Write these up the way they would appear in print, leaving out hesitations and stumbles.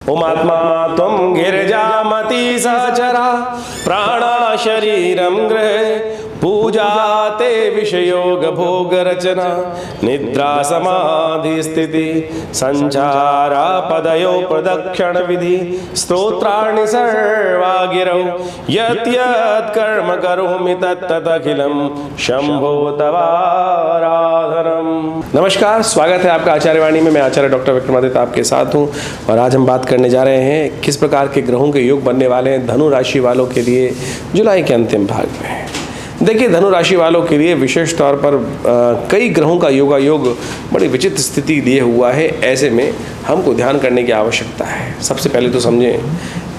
उमात्मा त्वं गिरिजामति सहचरा प्राणा शरीरं गृहे पूजा ते विषयोग भोग रचना निद्रा समाधि स्थिति संचारा पदयो प्रदक्षिण विधि स्तोत्राणि सर्वा गिरौ यत् यत् कर्म करोमि तत्तत् अखिलं शंभो तवाराधनम। नमस्कार, स्वागत है आपका आचार्य वाणी में। मैं आचार्य डॉक्टर विक्रमादित्य आपके साथ हूं और आज हम बात करने जा रहे हैं किस प्रकार के ग्रहों के योग बनने वाले हैं धनु राशि वालों के लिए जुलाई के अंतिम भाग में। देखिए, धनु राशि वालों के लिए विशेष तौर पर कई ग्रहों का योग बड़ी विचित्र स्थिति लिए हुआ है। ऐसे में हमको ध्यान करने की आवश्यकता है। सबसे पहले तो समझें,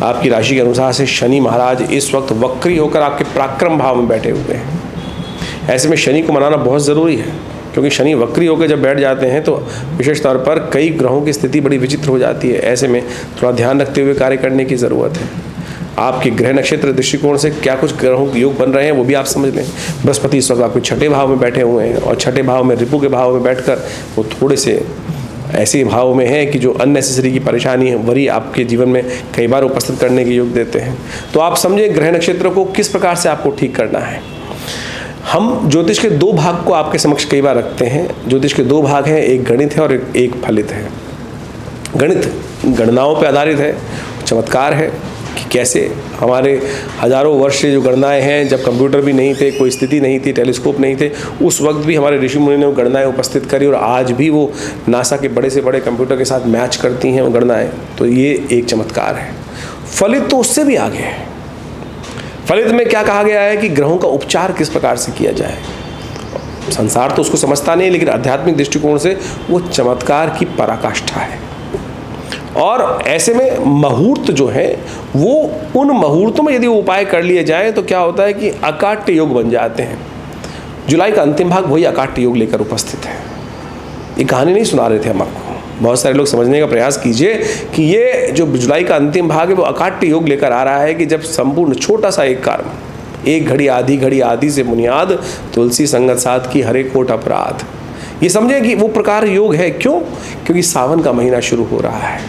आपकी राशि के अनुसार से शनि महाराज इस वक्त वक्री होकर आपके पराक्रम भाव में बैठे हुए हैं। ऐसे में शनि को मनाना बहुत ज़रूरी है, क्योंकि शनि वक्री होकर जब बैठ जाते हैं तो विशेष तौर पर कई ग्रहों की स्थिति बड़ी विचित्र हो जाती है। ऐसे में थोड़ा ध्यान रखते हुए कार्य करने की ज़रूरत है। आपके ग्रह नक्षत्र दृष्टिकोण से क्या कुछ ग्रहों के योग बन रहे हैं वो भी आप समझ लें। बृहस्पति इस वक्त आपके छठे भाव में बैठे हुए हैं और छठे भाव में रिपु के भाव में बैठकर वो थोड़े से ऐसे भाव में है कि जो अननेसेसरी की परेशानी है वही आपके जीवन में कई बार उपस्थित करने के योग देते हैं। तो आप समझें ग्रह नक्षत्र को किस प्रकार से आपको ठीक करना है। हम ज्योतिष के दो भाग को आपके समक्ष कई बार रखते हैं। ज्योतिष के दो भाग हैं, एक गणित है और एक फलित है। गणित गणनाओं पर आधारित है, चमत्कार है कि कैसे हमारे हजारों वर्ष से जो गणनाएं हैं, जब कंप्यूटर भी नहीं थे, कोई स्थिति नहीं थी, टेलीस्कोप नहीं थे, उस वक्त भी हमारे ऋषि मुनि ने वो गणनाएं उपस्थित करी और आज भी वो नासा के बड़े से बड़े कंप्यूटर के साथ मैच करती हैं वो गणनाएं। तो ये एक चमत्कार है। फलित तो उससे भी आगे है। फलित में क्या कहा गया है कि ग्रहों का उपचार किस प्रकार से किया जाए। संसार तो उसको समझता नहीं, लेकिन आध्यात्मिक दृष्टिकोण से वो चमत्कार की पराकाष्ठा है। और ऐसे में मुहूर्त जो है वो उन मुहूर्तों में यदि उपाय कर लिए जाएं तो क्या होता है कि अकाट्य योग बन जाते हैं। जुलाई का अंतिम भाग वही अकाट्य योग लेकर उपस्थित है। ये कहानी नहीं सुना रहे थे हम आपको। बहुत सारे लोग समझने का प्रयास कीजिए कि ये जो जुलाई का अंतिम भाग है वो अकाट्य योग लेकर आ रहा है कि जब संपूर्ण छोटा सा एक कर्म, एक घड़ी आदि से बुनियाद, तुलसी संगत साथ की हरे कोट अपराध, ये समझे कि वो प्रकार योग है। क्यों? क्योंकि सावन का महीना शुरू हो रहा है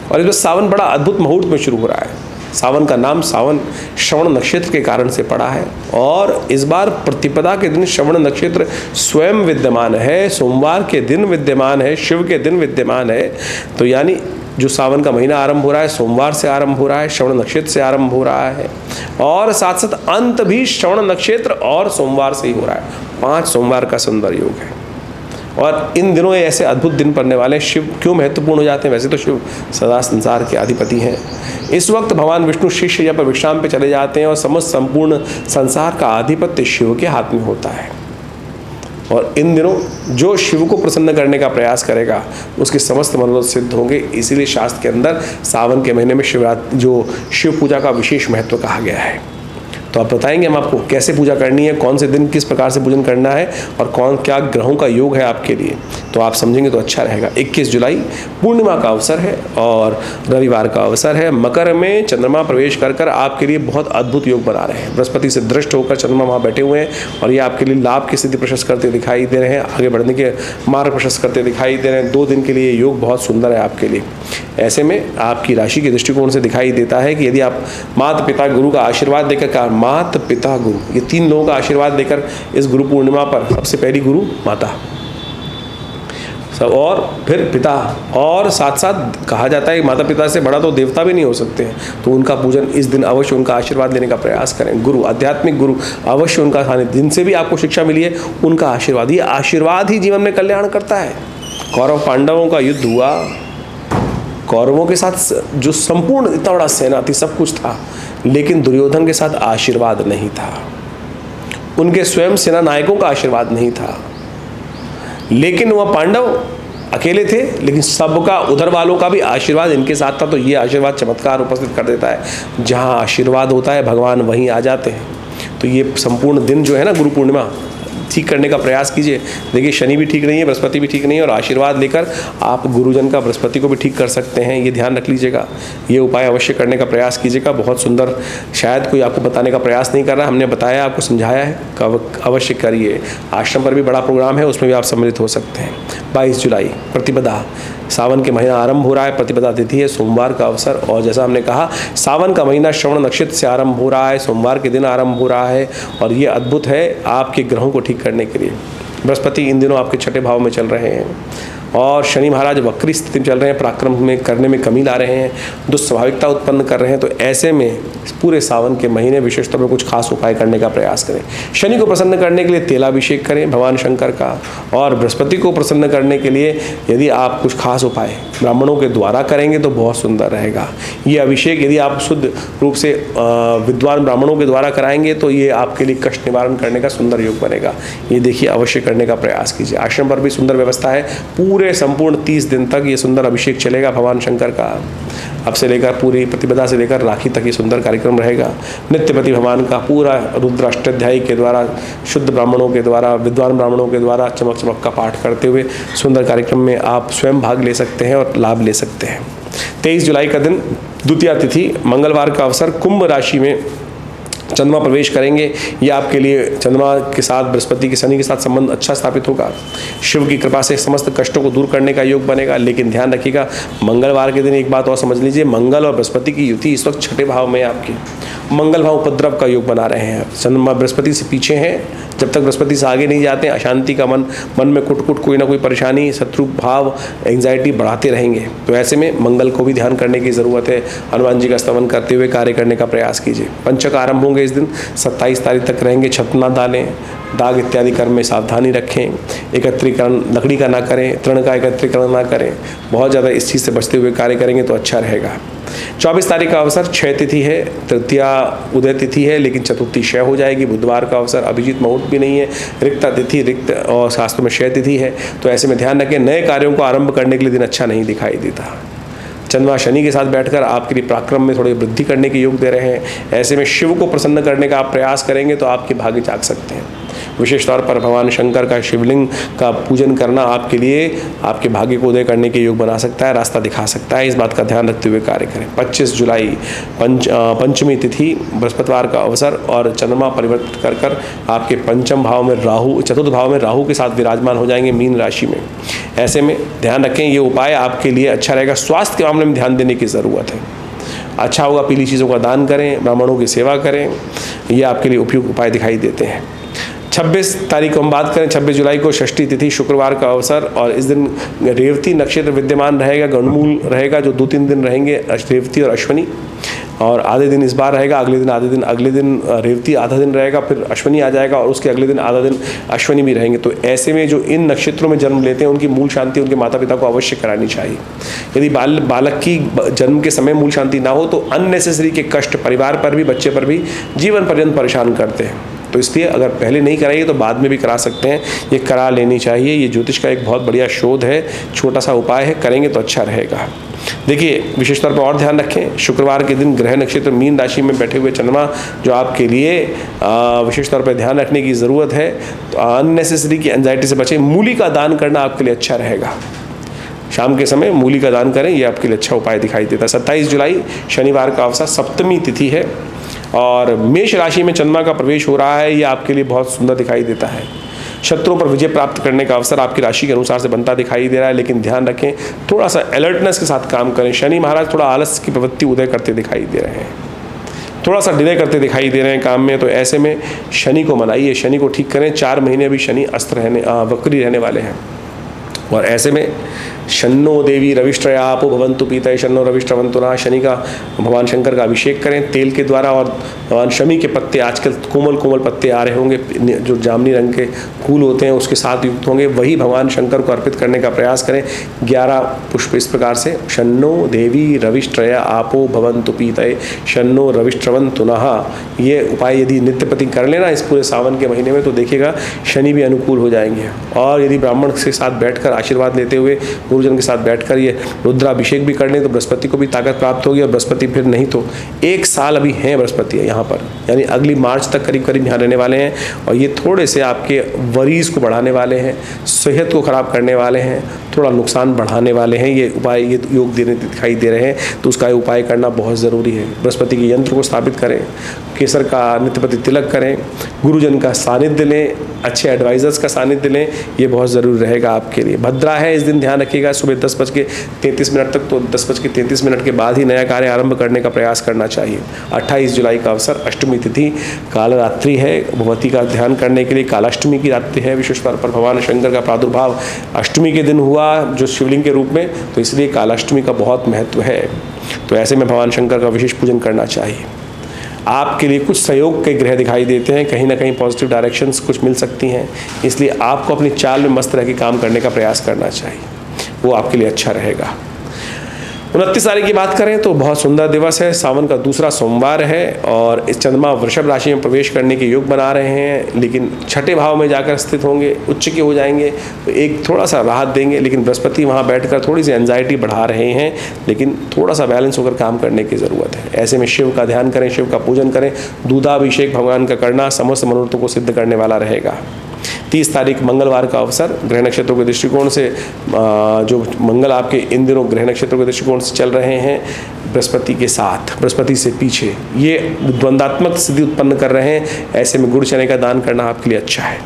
और इसमें सावन बड़ा अद्भुत मुहूर्त में शुरू हो रहा है। सावन का नाम सावन श्रवण नक्षत्र के कारण से पड़ा है और इस बार प्रतिपदा के दिन श्रवण नक्षत्र स्वयं विद्यमान है, सोमवार के दिन विद्यमान है, शिव के दिन विद्यमान है। तो यानी जो सावन का महीना आरंभ हो रहा है सोमवार से आरंभ हो रहा है, श्रवण नक्षत्र से आरंभ हो रहा है और साथ साथ अंत भी श्रवण नक्षत्र और सोमवार से ही हो रहा है। 5 सोमवार का सुंदर योग है और इन दिनों ऐसे अद्भुत दिन पड़ने वाले। शिव क्यों महत्वपूर्ण हो जाते हैं? वैसे तो शिव सदा संसार के अधिपति हैं। इस वक्त भगवान विष्णु शिष्य या पर विश्राम पे चले जाते हैं और समस्त संपूर्ण संसार का आधिपत्य शिव के हाथ में होता है। और इन दिनों जो शिव को प्रसन्न करने का प्रयास करेगा उसके समस्त मनोरथ सिद्ध होंगे। इसीलिए शास्त्र के अंदर सावन के महीने में शिव पूजा का विशेष महत्व कहा गया है। तो आप बताएंगे हम आपको कैसे पूजा करनी है, कौन से दिन किस प्रकार से पूजन करना है और कौन क्या ग्रहों का योग है आपके लिए। तो आप समझेंगे तो अच्छा रहेगा। 21 जुलाई पूर्णिमा का अवसर है और रविवार का अवसर है। मकर में चंद्रमा प्रवेश कर आपके लिए बहुत अद्भुत योग बना रहे हैं। बृहस्पति से दृष्ट होकर चंद्रमा वहाँ बैठे हुए हैं और ये आपके लिए लाभ की स्थिति प्रशस्त करते दिखाई दे रहे हैं, आगे बढ़ने के मार्ग प्रशस्त करते दिखाई दे रहे हैं। 2 दिन के लिए योग बहुत सुंदर है आपके लिए। ऐसे में आपकी राशि के दृष्टिकोण से दिखाई देता है कि यदि आप माता पिता गुरु का आशीर्वाद देकर, माता पिता गुरु, ये 3 लोगों का आशीर्वाद देकर इस गुरु पूर्णिमा पर सबसे पहली गुरु माता, सब और फिर पिता, और साथ साथ कहा जाता है कि माता पिता से बड़ा तो देवता भी नहीं हो सकते हैं, तो उनका पूजन इस दिन अवश्य, उनका आशीर्वाद लेने का प्रयास करें। गुरु, आध्यात्मिक गुरु अवश्य उनका सानिध्य, जिनसे भी आपको शिक्षा मिली है उनका आशीर्वाद, ये आशीर्वाद ही जीवन में कल्याण करता है। कौरव पांडवों का युद्ध हुआ, कौरवों के साथ जो संपूर्ण इतना बड़ा सेना थी, सब कुछ था, लेकिन दुर्योधन के साथ आशीर्वाद नहीं था। उनके स्वयं सेना नायकों का आशीर्वाद नहीं था, लेकिन वह पांडव अकेले थे, लेकिन सबका उधर वालों का भी आशीर्वाद इनके साथ था। तो ये आशीर्वाद चमत्कार उपस्थित कर देता है। जहाँ आशीर्वाद होता है भगवान वहीं आ जाते हैं। तो ये संपूर्ण दिन जो है ना, गुरु पूर्णिमा ठीक करने का प्रयास कीजिए। देखिए, शनि भी ठीक नहीं है, बृहस्पति भी ठीक नहीं है, और आशीर्वाद लेकर आप गुरुजन का बृहस्पति को भी ठीक कर सकते हैं। ये ध्यान रख लीजिएगा, ये उपाय अवश्य करने का प्रयास कीजिएगा। बहुत सुंदर, शायद कोई आपको बताने का प्रयास नहीं कर रहा, हमने बताया, आपको समझाया है, अवश्य करिए। आश्रम पर भी बड़ा प्रोग्राम है, उसमें भी आप सम्मिलित हो सकते हैं। 22 जुलाई प्रतिपदा, सावन के महीना आरंभ हो रहा है, प्रतिपदा तिथि है, सोमवार का अवसर। और जैसा हमने कहा, सावन का महीना श्रवण नक्षत्र से आरंभ हो रहा है, सोमवार के दिन आरंभ हो रहा है और ये अद्भुत है आपके ग्रहों को ठीक करने के लिए। बृहस्पति इन दिनों आपके छठे भाव में चल रहे हैं और शनि महाराज वक्री स्थिति में चल रहे हैं, पराक्रम में करने में कमी ला रहे हैं, दुस्वाभाविकता उत्पन्न कर रहे हैं। तो ऐसे में पूरे सावन के महीने विशेष तौर पर कुछ खास उपाय करने का प्रयास करें। शनि को प्रसन्न करने के लिए तेलाभिषेक करें भगवान शंकर का, और बृहस्पति को प्रसन्न करने के लिए यदि आप कुछ खास उपाय ब्राह्मणों के द्वारा करेंगे तो बहुत सुंदर रहेगा। ये अभिषेक यदि आप शुद्ध रूप से विद्वान ब्राह्मणों के द्वारा कराएंगे तो ये आपके लिए कष्ट निवारण करने का सुंदर योग बनेगा। ये देखिए, अवश्य करने का प्रयास कीजिए। आश्रम पर भी सुंदर व्यवस्था है, पूरे संपूर्ण 30 दिन तक ये सुंदर अभिषेक चलेगा भगवान शंकर का। अब से लेकर पूरी प्रतिपदा से लेकर राखी तक ये सुंदर कार्यक्रम रहेगा। नित्यपति भगवान का पूरा रुद्र अष्टाध्यायी के द्वारा, शुद्ध ब्राह्मणों के द्वारा, विद्वान ब्राह्मणों के द्वारा चमक चमक का पाठ करते हुए सुंदर कार्यक्रम में आप स्वयं भाग ले सकते हैं और लाभ ले सकते हैं। 23 जुलाई का दिन, द्वितीया तिथि, मंगलवार का अवसर, कुंभ राशि में चंद्रमा प्रवेश करेंगे। ये आपके लिए चंद्रमा के साथ बृहस्पति के, शनि के साथ संबंध अच्छा स्थापित होगा। शिव की कृपा से समस्त कष्टों को दूर करने का योग बनेगा। लेकिन ध्यान रखिएगा, मंगलवार के दिन एक बात और समझ लीजिए, मंगल और बृहस्पति की युति इस वक्त छठे भाव में है आपकी। मंगल भाव उपद्रव का योग बना रहे हैं, चंद्रमा बृहस्पति से पीछे हैं। जब तक बृहस्पति से आगे नहीं जाते, अशांति का मन में कुट कोई ना कोई परेशानी, शत्रु भाव, एंग्जाइटी बढ़ाते रहेंगे। तो ऐसे में मंगल को भी ध्यान करने की ज़रूरत है। हनुमान जी का स्तवन करते हुए कार्य करने का प्रयास कीजिए। पंचक आरंभ होंगे इस दिन, 27 तारीख तक रहेंगे। छत ना डालें, दाग इत्यादि कर्म में सावधानी रखें। एकत्रीकरण लकड़ी का ना करें, तृण का एकत्रीकरण ना करें। बहुत ज़्यादा इस चीज़ से बचते हुए कार्य करेंगे तो अच्छा रहेगा। 24 तारीख का अवसर, 6 तिथि है, तृतीया उदय तिथि है, लेकिन चतुर्थी क्षय हो जाएगी। बुधवार का अवसर, अभिजीत मुहूर्त भी नहीं है, रिक्ता तिथि, रिक्त और शास्त्र में क्षय तिथि है। तो ऐसे में ध्यान रखें, नए कार्यों को आरंभ करने के लिए दिन अच्छा नहीं दिखाई देता। चंद्रमा शनि के साथ बैठकर आपके लिए पराक्रम में थोड़ी वृद्धि करने के योग दे रहे हैं। ऐसे में शिव को प्रसन्न करने का आप प्रयास करेंगे तो आपके भाग्य जाग सकते हैं। विशेष तौर पर भगवान शंकर का शिवलिंग का पूजन करना आपके लिए आपके भाग्य को उदय करने के योग बना सकता है, रास्ता दिखा सकता है। इस बात का ध्यान रखते हुए कार्य करें। 25 जुलाई पंचमी तिथि, बृहस्पतिवार का अवसर और चंद्रमा परिवर्तित कर आपके पंचम भाव में राहु, चतुर्थ भाव में राहु के साथ विराजमान हो जाएंगे मीन राशि में। ऐसे में ध्यान रखें, ये उपाय आपके लिए अच्छा रहेगा। स्वास्थ्य के मामले में ध्यान देने की ज़रूरत है। अच्छा होगा, पीली चीज़ों का दान करें, ब्राह्मणों की सेवा करें, ये आपके लिए उपयुक्त उपाय दिखाई देते हैं। 26 तारीख को हम बात करें, 26 जुलाई को षष्ठी तिथि, शुक्रवार का अवसर, और इस दिन रेवती नक्षत्र विद्यमान रहेगा, गणमूल रहेगा, जो 2-3 दिन रहेंगे रेवती और अश्वनी, और आधे दिन इस बार रहेगा, अगले दिन आधे दिन, अगले दिन रेवती आधा दिन रहेगा, फिर अश्वनी आ जाएगा और उसके अगले दिन आधा दिन अश्वनी भी रहेंगे। तो ऐसे में जो इन नक्षत्रों में जन्म लेते हैं उनकी मूल शांति उनके माता पिता को अवश्य करानी चाहिए। यदि बालक की जन्म के समय मूल शांति ना हो तो अननेसेसरी के कष्ट परिवार पर भी, बच्चे पर भी जीवन पर्यंत परेशान करते हैं। तो इसलिए अगर पहले नहीं कराइए तो बाद में भी करा सकते हैं, ये करा लेनी चाहिए। ये ज्योतिष का एक बहुत बढ़िया शोध है, छोटा सा उपाय है, करेंगे तो अच्छा रहेगा। देखिए, विशेष तौर पर और ध्यान रखें, शुक्रवार के दिन ग्रह नक्षत्र मीन राशि में बैठे हुए चंद्रमा जो आपके लिए विशेष तौर पर ध्यान रखने की ज़रूरत है। तो अननेसेसरी की एंजाइटी से बचें। मूली का दान करना आपके लिए अच्छा रहेगा। शाम के समय मूली का दान करें, ये आपके लिए अच्छा उपाय दिखाई देता है। 27 जुलाई शनिवार का अवसर, सप्तमी तिथि है और मेष राशि में चंद्रमा का प्रवेश हो रहा है। ये आपके लिए बहुत सुंदर दिखाई देता है। शत्रुओं पर विजय प्राप्त करने का अवसर आपकी राशि के अनुसार से बनता दिखाई दे रहा है, लेकिन ध्यान रखें, थोड़ा सा अलर्टनेस के साथ काम करें। शनि महाराज थोड़ा आलस की प्रवृत्ति उदय करते दिखाई दे रहे हैं, थोड़ा सा डिले करते दिखाई दे रहे हैं काम में। तो ऐसे में शनि को मनाइए, शनि को ठीक करें। 4 महीने अभी शनि वक्री रहने वाले हैं और ऐसे में शन्नो देवी रविष्ट्रया आपो भवन्तु पीतये शन्नो रविष्ट्रवन्तु नः, शनि का भगवान शंकर का अभिषेक करें तेल के द्वारा। और भगवान शमी के पत्ते, आजकल कोमल कोमल पत्ते आ रहे होंगे, जो जामुनी रंग के फूल होते हैं उसके साथ युक्त होंगे, वही भगवान शंकर को अर्पित करने का प्रयास करें। 11 पुष्प इस प्रकार से, शन्नो देवी रविष्ट्रया आपो भवन्तु पीतये शन्नो रविष्ट्रवन्तु नः। ये उपाय यदि नित्यप्रति कर लेना इस पूरे सावन के महीने में तो देखिएगा शनि भी अनुकूल हो जाएंगे। और यदि ब्राह्मण के साथ बैठकर आशीर्वाद लेते हुए गुरुजन के साथ बैठकर ये रुद्राभिषेक भी कर लें तो बृहस्पति को भी ताकत प्राप्त होगी। और बृहस्पति फिर नहीं तो 1 साल अभी हैं बृहस्पति यहाँ पर, यानी अगली मार्च तक करीब करीब यहाँ रहने वाले हैं। और ये थोड़े से आपके वरीज को बढ़ाने वाले हैं, सेहत को खराब करने वाले हैं, थोड़ा नुकसान बढ़ाने वाले हैं। ये उपाय, ये योग देने दिखाई दे रहे हैं, तो उसका उपाय करना बहुत ज़रूरी है। बृहस्पति के यंत्र को स्थापित करें, केसर का नित्य प्रति तिलक करें, गुरुजन का सानिध्य लें, अच्छे एडवाइजर्स का सानिध्य लें, ये बहुत ज़रूरी रहेगा आपके लिए। भद्रा है, इस दिन ध्यान रखिएगा सुबह 10:33 तक, तो 10:33 के बाद ही नया कार्य आरंभ करने का प्रयास करना चाहिए। 28 जुलाई का अवसर, अष्टमी तिथि, काल रात्रि है, भगवती का ध्यान करने के लिए कालाष्टमी की रात्रि है। विशेष तौर पर भगवान शंकर का प्रादुर्भाव अष्टमी के दिन हुआ जो शिवलिंग के रूप में, तो इसलिए कालाष्टमी का बहुत महत्व है। तो ऐसे में भगवान शंकर का विशेष पूजन करना चाहिए। आपके लिए कुछ सहयोग के ग्रह दिखाई देते हैं, कहीं ना कहीं पॉजिटिव डायरेक्शंस कुछ मिल सकती हैं, इसलिए आपको अपनी चाल में मस्त रह के काम करने का प्रयास करना चाहिए, वो आपके लिए अच्छा रहेगा। 29 तारीख की बात करें तो बहुत सुंदर दिवस है, सावन का दूसरा सोमवार है और इस चंद्रमा वृषभ राशि में प्रवेश करने के योग बना रहे हैं, लेकिन छठे भाव में जाकर स्थित होंगे, उच्च के हो जाएंगे तो एक थोड़ा सा राहत देंगे, लेकिन बृहस्पति वहाँ बैठकर थोड़ी सी एंजाइटी बढ़ा रहे हैं, लेकिन थोड़ा सा बैलेंस होकर काम करने की ज़रूरत है। ऐसे में शिव का ध्यान करें, शिव का पूजन करें, दूधाभिषेक भगवान का करना समस्त मनोरथों को सिद्ध करने वाला रहेगा। 30 तारीख मंगलवार का अवसर, ग्रह नक्षत्रों के दृष्टिकोण से जो मंगल आपके इन दिनों ग्रह नक्षत्रों के दृष्टिकोण से चल रहे हैं बृहस्पति के साथ, बृहस्पति से पीछे, ये द्वंद्वात्मक स्थिति उत्पन्न कर रहे हैं। ऐसे में गुड़ चने का दान करना आपके लिए अच्छा है।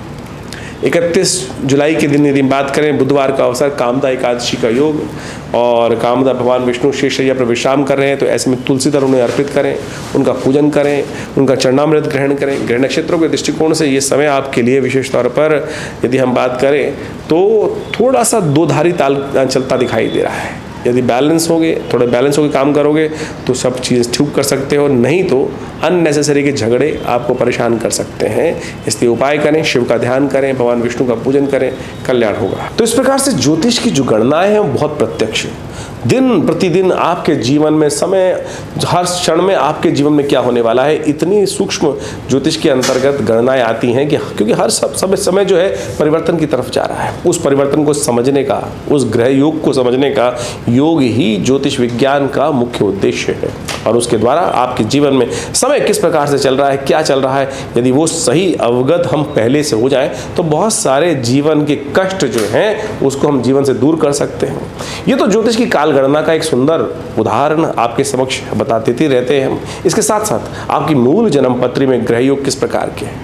31 जुलाई के दिन यदि बात करें, बुधवार का अवसर, कामदा एकादशी का योग और कामदा भगवान विष्णु शेषशैया पर विश्राम कर रहे हैं, तो ऐसे में तुलसी दल उन्हें अर्पित करें, उनका पूजन करें, उनका चरणामृत ग्रहण करें। ग्रह नक्षत्रों के दृष्टिकोण से ये समय आपके लिए विशेष तौर पर यदि हम बात करें तो थोड़ा सा दो धारी ताल चलता दिखाई दे रहा है। यदि बैलेंस होगे, थोड़े बैलेंस होकर काम करोगे तो सब चीज़ ठीक कर सकते हो, नहीं तो अननेसेसरी के झगड़े आपको परेशान कर सकते हैं। इसलिए उपाय करें, शिव का ध्यान करें, भगवान विष्णु का पूजन करें, कल्याण होगा। तो इस प्रकार से ज्योतिष की जो गणनाएं हैं वो बहुत प्रत्यक्ष है। दिन प्रतिदिन आपके जीवन में समय, हर क्षण में आपके जीवन में क्या होने वाला है, इतनी सूक्ष्म ज्योतिष के अंतर्गत गणनाएं आती हैं कि क्योंकि हर समय जो है परिवर्तन की तरफ जा रहा है। उस परिवर्तन को समझने का, उस ग्रह योग को समझने का योग ही ज्योतिष विज्ञान का मुख्य उद्देश्य है। और उसके द्वारा आपके जीवन में समय किस प्रकार से चल रहा है, क्या चल रहा है, यदि वो सही अवगत हम पहले से हो जाएं तो बहुत सारे जीवन के कष्ट जो हैं उसको हम जीवन से दूर कर सकते हैं। ये तो ज्योतिष की काल गणना का एक सुंदर उदाहरण आपके समक्ष बताते रहते हैं हम। इसके साथ साथ आपकी मूल जन्म पत्री में ग्रह योग किस प्रकार के हैं,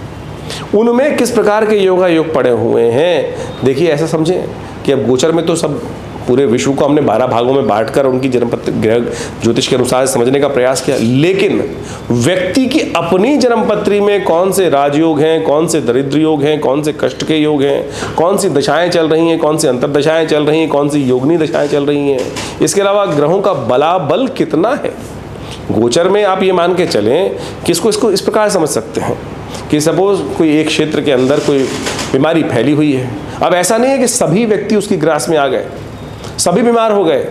उनमें किस प्रकार के योगा योग पड़े हुए हैं। देखिए, ऐसा समझें कि अब गोचर में तो सब पूरे विश्व को हमने 12 भागों में बांटकर उनकी जन्मपत्री ग्रह ज्योतिष के अनुसार समझने का प्रयास किया, लेकिन व्यक्ति की अपनी जन्मपत्री में कौन से राजयोग हैं, कौन से दरिद्र योग हैं, कौन से कष्ट के योग हैं, कौन सी दशाएं चल रही हैं, कौन सी अंतर्दशाएं चल रही हैं, कौन सी योगनी दशाएं चल रही हैं, इसके अलावा ग्रहों का बलाबल कितना है। गोचर में आप ये मान के चलें कि इसको इस प्रकार समझ सकते हैं कि सपोज कोई एक क्षेत्र के अंदर कोई बीमारी फैली हुई है। अब ऐसा नहीं है कि सभी व्यक्ति उसकी ग्रास में आ गए, सभी बीमार हो गए,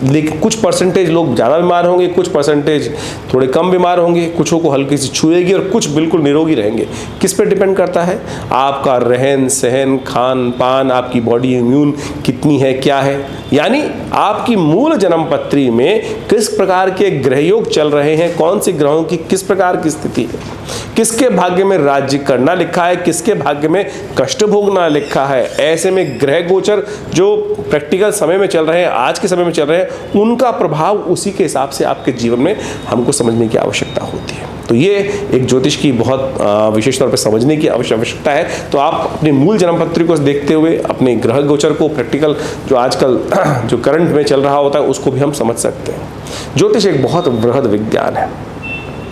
लेकिन कुछ परसेंटेज लोग ज़्यादा बीमार होंगे, कुछ परसेंटेज थोड़े कम बीमार होंगे, कुछों को हल्की सी छुएगी और कुछ बिल्कुल निरोगी रहेंगे। किस पे डिपेंड करता है? आपका रहन सहन, खान पान, आपकी बॉडी इम्यून कितनी है, क्या है, यानी आपकी मूल जन्मपत्री में किस प्रकार के ग्रहयोग चल रहे हैं, कौन से ग्रहों की किस प्रकार की स्थिति है, किसके भाग्य में राज्य करना लिखा है, किसके भाग्य में कष्ट भोगना लिखा है। ऐसे में ग्रह गोचर जो प्रैक्टिकल समय में चल रहे हैं, आज के समय में चल रहे हैं, उनका प्रभाव उसी के हिसाब से आपके जीवन में हमको समझने की आवश्यकता होती है। तो ये एक ज्योतिष की बहुत विशेष तौर पर समझने की आवश्यकता है। तो आप अपनी मूल जन्मपत्री को देखते हुए अपने ग्रह गोचर को, प्रैक्टिकल जो आजकल जो करंट में चल रहा होता है, उसको भी हम समझ सकते हैं। ज्योतिष एक बहुत बृहद विज्ञान है।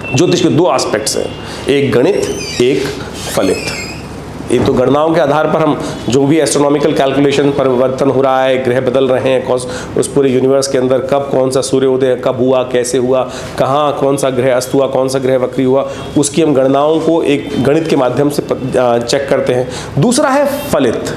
ज्योतिष के दो एस्पेक्ट्स हैं, एक गणित, एक फलित। एक तो गणनाओं के आधार पर हम जो भी एस्ट्रोनॉमिकल कैलकुलेशन परिवर्तन हो रहा है, ग्रह बदल रहे हैं, उस पूरे यूनिवर्स के अंदर कब कौन सा सूर्योदय कब हुआ, कैसे हुआ, कहाँ कौन सा ग्रह अस्त हुआ, कौन सा ग्रह वक्री हुआ, उसकी हम गणनाओं को एक गणित के माध्यम से चेक करते हैं। दूसरा है फलित।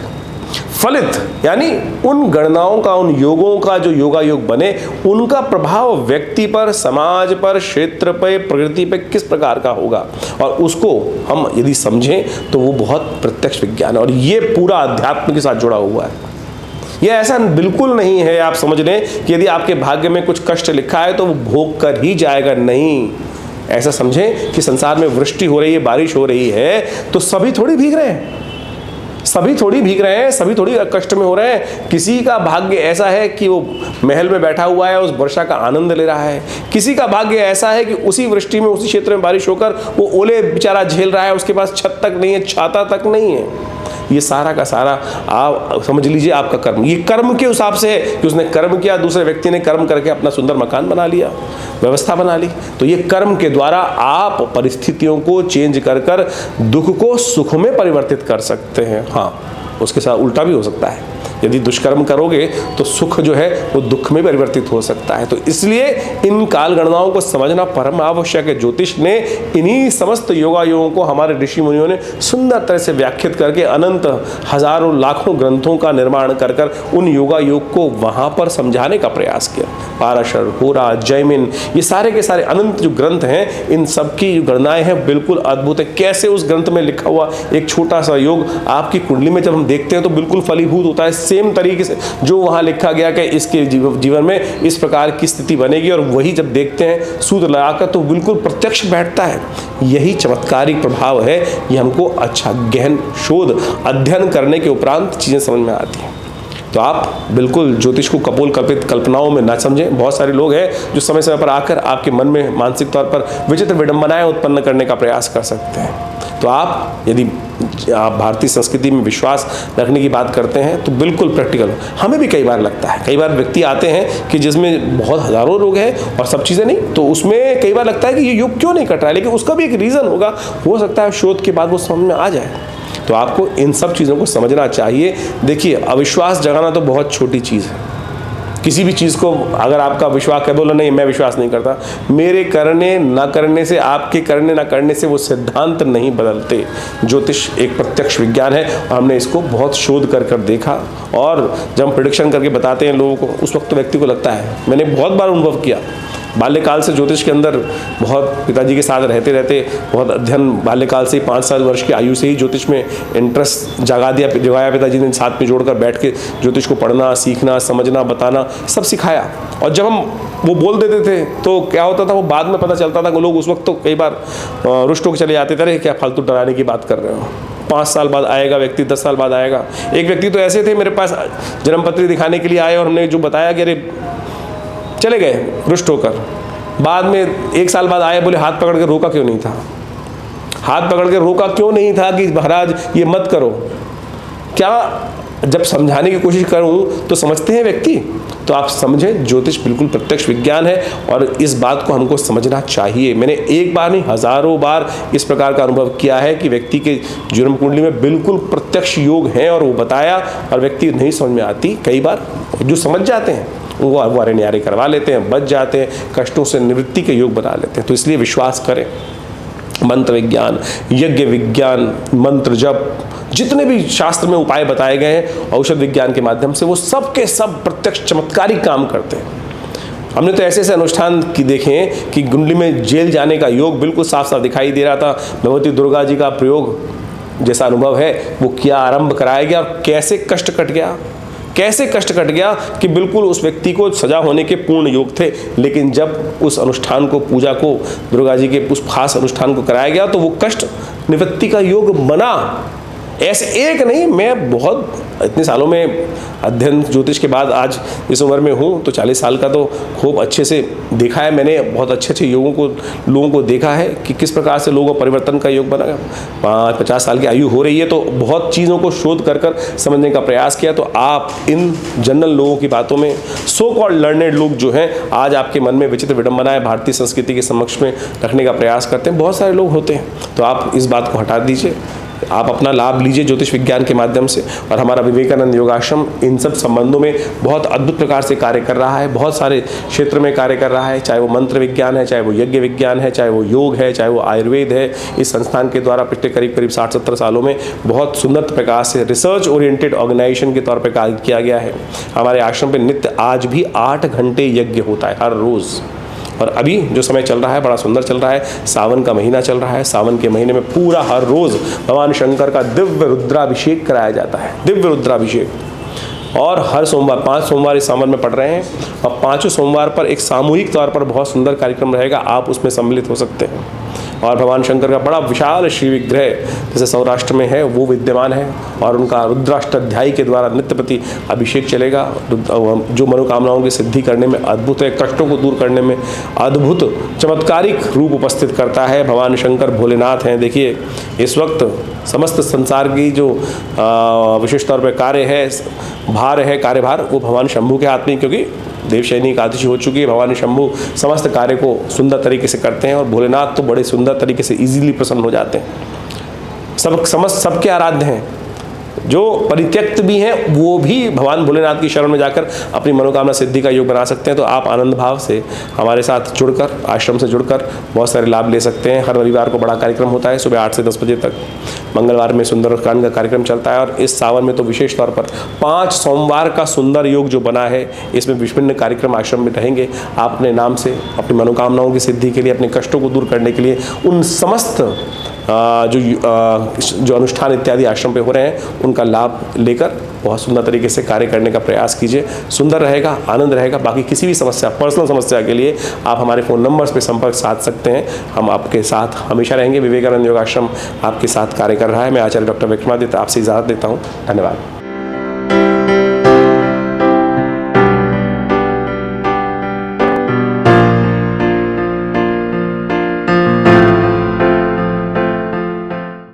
फलित यानी उन गणनाओं का, उन योगों का जो योगा योग बने, उनका प्रभाव व्यक्ति पर, समाज पर, क्षेत्र पर, प्रकृति पर किस प्रकार का होगा, और उसको हम यदि समझें तो वो बहुत प्रत्यक्ष विज्ञान है। और ये पूरा अध्यात्म के साथ जुड़ा हुआ है। ये ऐसा बिल्कुल नहीं है आप समझ लें कि यदि आपके भाग्य में कुछ कष्ट लिखा है तो वो भोग कर ही जाएगा, नहीं। ऐसा समझें कि संसार में वृष्टि हो रही है, बारिश हो रही है, तो सभी थोड़ी भीग रहे हैं, सभी थोड़ी भीग रहे हैं, सभी थोड़ी कष्ट में हो रहे हैं। किसी का भाग्य ऐसा है कि वो महल में बैठा हुआ है, उस वर्षा का आनंद ले रहा है। किसी का भाग्य ऐसा है कि उसी वृष्टि में, उसी क्षेत्र में बारिश होकर वो ओले बेचारा झेल रहा है, उसके पास छत तक नहीं है, छाता तक नहीं है। ये सारा का सारा आप समझ लीजिए आपका कर्म, ये कर्म के हिसाब से है कि उसने कर्म किया, दूसरे व्यक्ति ने कर्म करके अपना सुंदर मकान बना लिया, व्यवस्था बना ली। तो ये कर्म के द्वारा आप परिस्थितियों को चेंज कर कर दुख को सुख में परिवर्तित कर सकते हैं। हाँ, उसके साथ उल्टा भी हो सकता है। यदि दुष्कर्म करोगे तो सुख जो है वो दुख में परिवर्तित हो सकता है। तो इसलिए इन काल गणनाओं को समझना परम आवश्यक है। ज्योतिष ने इन्हीं समस्त योगायोगों को हमारे ऋषि मुनियों ने सुंदर तरह से व्याख्यात करके अनंत हजारों लाखों ग्रंथों का निर्माण कर कर उन योगायोग को वहाँ पर समझाने का प्रयास किया। पाराशर, होरा, जैमिन, ये सारे के सारे अनंत जो ग्रंथ हैं, इन सब की जो गणनाएँ हैं बिल्कुल अद्भुत है। कैसे उस ग्रंथ में लिखा हुआ एक छोटा सा योग आपकी कुंडली में जब हम देखते हैं तो बिल्कुल फलीभूत होता है। सेम तरीके से जो वहाँ लिखा गया कि इसके जीवन में इस प्रकार की स्थिति बनेगी, और वही जब देखते हैं सूत्र लगाकर तो बिल्कुल प्रत्यक्ष बैठता है। यही चमत्कारिक प्रभाव है, ये हमको अच्छा गहन शोध अध्ययन करने के उपरांत चीज़ें समझ में आती हैं। तो आप बिल्कुल ज्योतिष को कपोल कल्पित कल्पनाओं में ना समझें। बहुत सारे लोग हैं जो समय समय पर आकर आपके मन में मानसिक तौर पर विचित्र विडंबनाएं उत्पन्न करने का प्रयास कर सकते हैं। तो आप यदि आप भारतीय संस्कृति में विश्वास रखने की बात करते हैं तो बिल्कुल प्रैक्टिकल। हमें भी कई बार लगता है, कई बार व्यक्ति आते हैं कि जिसमें बहुत हज़ारों लोग हैं और सब चीज़ें नहीं, तो उसमें कई बार लगता है कि ये योग क्यों नहीं कट रहा है, लेकिन उसका भी एक रीज़न होगा। हो सकता है शोध के बाद वो समझ में आ जाए। तो आपको इन सब चीज़ों को समझना चाहिए। देखिए, अविश्वास जगाना तो बहुत छोटी चीज़ है। किसी भी चीज़ को अगर आपका विश्वास है, बोलो नहीं मैं विश्वास नहीं करता, मेरे करने ना करने से, आपके करने ना करने से वो सिद्धांत नहीं बदलते। ज्योतिष एक प्रत्यक्ष विज्ञान है और हमने इसको बहुत शोध कर कर देखा, और जब हम प्रेडिक्शन करके बताते हैं लोगों को, उस वक्त व्यक्ति को लगता है, मैंने बहुत बार अनुभव किया, बाल्यकाल से ज्योतिष के अंदर बहुत पिताजी के साथ रहते रहते बहुत अध्ययन, बाल्यकाल से ही 5 वर्ष की आयु से ही ज्योतिष में इंटरेस्ट जगाया पिताजी ने। साथ में जोड़कर बैठ के ज्योतिष को पढ़ना, सीखना, समझना, बताना सब सिखाया। और जब हम वो बोल देते थे तो क्या होता था, वो बाद में पता चलता था कि लोग उस वक्त तो कई बार रुष्ट होकर चले जाते थे, क्या फालतू डराने की बात कर रहे हो। 5 साल बाद आएगा व्यक्ति, 10 साल बाद आएगा। एक व्यक्ति तो ऐसे थे मेरे पास जन्मपत्री दिखाने के लिए आए और हमने जो बताया कि अरे चले गए रुष्ट होकर। बाद में 1 साल बाद आए, बोले हाथ पकड़ के रोका क्यों नहीं था, हाथ पकड़ के रोका क्यों नहीं था कि महाराज ये मत करो। क्या जब समझाने की कोशिश करूं तो समझते हैं व्यक्ति। तो आप समझें, ज्योतिष बिल्कुल प्रत्यक्ष विज्ञान है और इस बात को हमको समझना चाहिए। मैंने एक बार नहीं हजारों बार इस प्रकार का अनुभव किया है कि व्यक्ति के जन्म कुंडली में बिल्कुल प्रत्यक्ष योग हैं और वो बताया, और व्यक्ति नहीं समझ में आती। कई बार जो समझ जाते हैं वो अरवारे न्यारे करवा लेते हैं, बच जाते हैं, कष्टों से निवृत्ति के योग बना लेते हैं। तो इसलिए विश्वास करें। मंत्र विज्ञान, यज्ञ विज्ञान, मंत्र जप, जितने भी शास्त्र में उपाय बताए गए हैं औषध विज्ञान के माध्यम से, वो सब के सब प्रत्यक्ष चमत्कारी काम करते हैं। हमने तो ऐसे ऐसे अनुष्ठान की देखे हैं कि कुंडली में जेल जाने का योग बिल्कुल साफ साफ दिखाई दे रहा था। भगवती दुर्गा जी का प्रयोग जैसा अनुभव है वो किया, आरंभ कराया गया, और कैसे कष्ट कट गया, कैसे कष्ट कट गया कि बिल्कुल उस व्यक्ति को सजा होने के पूर्ण योग थे। लेकिन जब उस अनुष्ठान को, पूजा को, दुर्गा जी के उस खास अनुष्ठान को कराया गया तो वो कष्ट निवृत्ति का योग बना। ऐसे एक नहीं, मैं बहुत इतने सालों में अध्ययन ज्योतिष के बाद आज इस उम्र में हूँ तो 40 साल का तो खूब अच्छे से देखा है मैंने। बहुत अच्छे अच्छे लोगों को देखा है कि किस प्रकार से लोगों परिवर्तन का योग बना। 50 साल की आयु हो रही है तो बहुत चीज़ों को शोध कर कर समझने का प्रयास किया। तो आप इन जनरल लोगों की बातों में, सो कॉल्ड लर्नेड लोग जो हैं, आज आपके मन में विचित्र विडंबनाएं भारतीय संस्कृति के समक्ष में रखने का प्रयास करते हैं। बहुत सारे लोग होते हैं, तो आप इस बात को हटा दीजिए, आप अपना लाभ लीजिए ज्योतिष विज्ञान के माध्यम से। और हमारा विवेकानंद योगाश्रम इन सब संबंधों में बहुत अद्भुत प्रकार से कार्य कर रहा है, बहुत सारे क्षेत्र में कार्य कर रहा है, चाहे वो मंत्र विज्ञान है, चाहे वो यज्ञ विज्ञान है, चाहे वो योग है, चाहे वो आयुर्वेद है। इस संस्थान के द्वारा पिछले करीब 60-70 सालों में बहुत सुंदर प्रकार से रिसर्च ओरिएंटेड ऑर्गेनाइजेशन के तौर पर कार्य किया गया है। हमारे आश्रम पर नित्य आज भी 8 घंटे यज्ञ होता है हर रोज़। और अभी जो समय चल रहा है बड़ा सुंदर चल रहा है, सावन का महीना चल रहा है। सावन के महीने में पूरा हर रोज़ भगवान शंकर का दिव्य रुद्राभिषेक कराया जाता है, दिव्य रुद्राभिषेक। और हर सोमवार, 5 सोमवार इस सावन में पड़ रहे हैं, और 5 सोमवार पर एक सामूहिक तौर पर बहुत सुंदर कार्यक्रम रहेगा, आप उसमें सम्मिलित हो सकते हैं। और भगवान शंकर का बड़ा विशाल श्री विग्रह जैसे सौराष्ट्र में है वो विद्यमान है, और उनका रुद्राष्टाध्यायी के द्वारा नित्य प्रति अभिषेक चलेगा, जो मनोकामनाओं की सिद्धि करने में अद्भुत है, कष्टों को दूर करने में अद्भुत चमत्कारिक रूप उपस्थित करता है। भगवान शंकर भोलेनाथ हैं। देखिए इस वक्त समस्त संसार की जो विशेष तौर पर कार्य है, भार है, कार्यभार वो भगवान शंभू के हाथ में, क्योंकि देवशयनी एकादशी हो चुकी है। भगवान शंभू समस्त कार्य को सुंदर तरीके से करते हैं, और भोलेनाथ तो बड़े सुंदर तरीके से इजीली प्रसन्न हो जाते हैं। सबके आराध्य हैं, जो परित्यक्त भी हैं वो भी भगवान भोलेनाथ की शरण में जाकर अपनी मनोकामना सिद्धि का योग बना सकते हैं। तो आप आनंद भाव से हमारे साथ जुड़कर, आश्रम से जुड़कर बहुत सारे लाभ ले सकते हैं। हर रविवार को बड़ा कार्यक्रम होता है सुबह 8 से 10 बजे तक, मंगलवार में सुंदरकांड का कार्यक्रम चलता है, और इस सावन में तो विशेष तौर पर 5 सोमवार का सुंदर योग जो बना है, इसमें विभिन्न कार्यक्रम आश्रम में रहेंगे। आप अपने नाम से अपनी मनोकामनाओं की सिद्धि के लिए, अपने कष्टों को दूर करने के लिए उन समस्त जो अनुष्ठान इत्यादि आश्रम पे हो रहे हैं उनका लाभ लेकर बहुत सुंदर तरीके से कार्य करने का प्रयास कीजिए। सुंदर रहेगा, आनंद रहेगा। बाकी किसी भी समस्या, पर्सनल समस्या के लिए आप हमारे फ़ोन नंबर्स पे संपर्क साध सकते हैं। हम आपके साथ हमेशा रहेंगे। विवेकानंद योगाश्रम आपके साथ कार्य कर रहा है। मैं आचार्य डॉक्टर विक्रमादित्य आपसे इजाज़त देता हूँ। धन्यवाद।